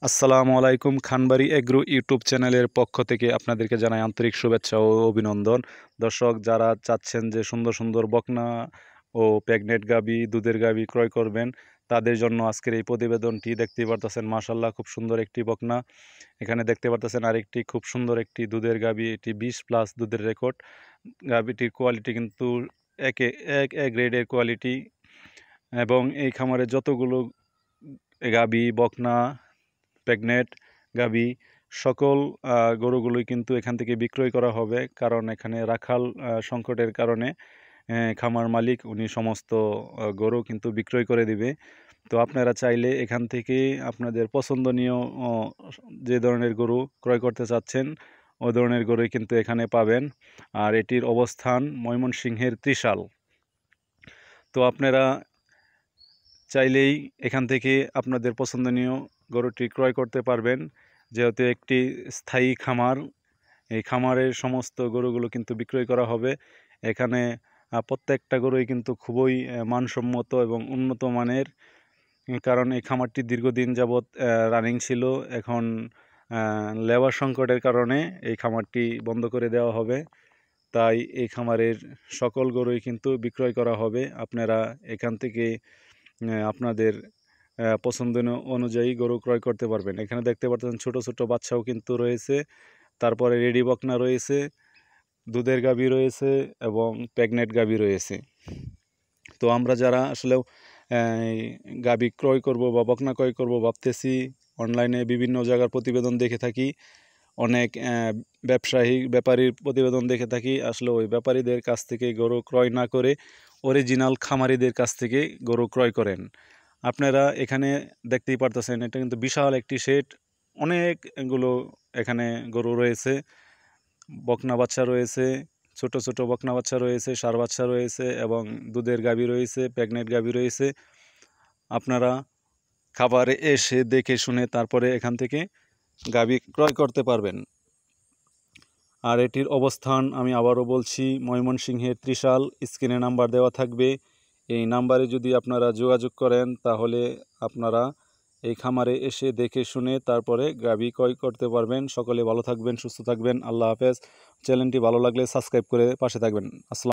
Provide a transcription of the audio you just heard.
আসসালামু আলাইকুম। Khanbari agro YouTube চ্যানেলের পক্ষ থেকে আপনাদেরকে জানাই আন্তরিক শুভেচ্ছা ও অভিনন্দন। দর্শক, যারা চাচ্ছেন যে সুন্দর সুন্দর বকনা ও প্রেগনেন্ট গাভী, দুধের গাভী ক্রয় করবেন, তাদের জন্য আজকের এই প্রতিবেদনটি। দেখতেই পারতেছেন মাশাআল্লাহ খুব সুন্দর একটি বকনা। এখানে দেখতে পারতেছেন আরেকটি খুব সুন্দর একটি দুধের গাভী, এটি 20+ দুধের রেকর্ড। গাভীটির কোয়ালিটি কিন্তু একে এক এ গ্রেডের কোয়ালিটি, এবং এই খামারে যতগুলো গাভী, বকনা, প্রেগনেন্ট গাভী, সকল গরুগুলোই কিন্তু এখান থেকে বিক্রয় করা হবে। কারণ এখানে রাখাল সংকটের কারণে খামার মালিক উনি সমস্ত গরু কিন্তু বিক্রয় করে দিবে। তো আপনারা চাইলে এখান থেকে আপনাদের পছন্দনীয় যে ধরনের গরু ক্রয় করতে চাচ্ছেন, ওই ধরনের গরুই কিন্তু এখানে পাবেন। আর এটির অবস্থান ময়মনসিংহের ত্রিশাল। তো আপনারা চাইলেই এখান থেকে আপনাদের পছন্দনীয় গরুটি ক্রয় করতে পারবেন। যেহেতু একটি স্থায়ী খামার, এই খামারের সমস্ত গরুগুলো কিন্তু বিক্রয় করা হবে। এখানে প্রত্যেকটা গরুই কিন্তু খুবই মানসম্মত এবং উন্নত মানের। কারণ এই খামারটি দীর্ঘদিন যাবৎ রানিং ছিল। এখন লেবার সংকটের কারণে এই খামারটি বন্ধ করে দেওয়া হবে। তাই এই খামারের সকল গরুই কিন্তু বিক্রয় করা হবে। আপনারা এখান থেকে আপনাদের পছন্দ অনুযায়ী গরু ক্রয় করতে পারবেন। এখানে দেখতে পাচ্ছেন ছোট ছোট বাচ্চাও কিন্তু রয়েছে, তারপরে রেডি বকনা রয়েছে, দুধের গাভী রয়েছে এবং প্রেগনেন্ট গাভী রয়েছে। তো আমরা যারা আসলে গাভী ক্রয় করব বা বকনা ক্রয় করব ভাবতেছি, অনলাইনে বিভিন্ন জায়গার প্রতিবেদন দেখে থাকি, অনেক ব্যাপারীর প্রতিবেদন দেখে থাকি। আসলে ওই ব্যাপারীদের কাছ থেকে গরু ক্রয় না করে অরিজিনাল খামারিদের কাছ থেকে গরু ক্রয় করেন। আপনারা এখানে দেখতেই পারতেছেন, এটা কিন্তু বিশাল একটি শেড, অনেকগুলো এখানে গরু রয়েছে, বকনা বাচ্চা রয়েছে, ছোট ছোট বকনা বাচ্চা রয়েছে, ষাঁড় বাচ্চা রয়েছে এবং দুধের গাভী রয়েছে, প্রেগনেন্ট গাভী রয়েছে। আপনারা খাবারে এসে দেখে শুনে তারপরে এখান থেকে গাভী ক্রয় করতে পারবেন। আর এটির অবস্থান আমি আবারও বলছি, ময়মনসিংহের ত্রিশাল। স্ক্রিনে নাম্বার দেওয়া থাকবে, এই নাম্বারে যদি আপনারা যোগাযোগ করেন তাহলে আপনারা এই খামারে এসে দেখে শুনে তারপরে গাভী ক্রয় করতে পারবেন। সকলে ভালো থাকবেন, সুস্থ থাকবেন। আল্লাহ হাফেজ। চ্যানেলটি ভালো লাগলে সাবস্ক্রাইব করে পাশে থাকবেন। আসসালাম।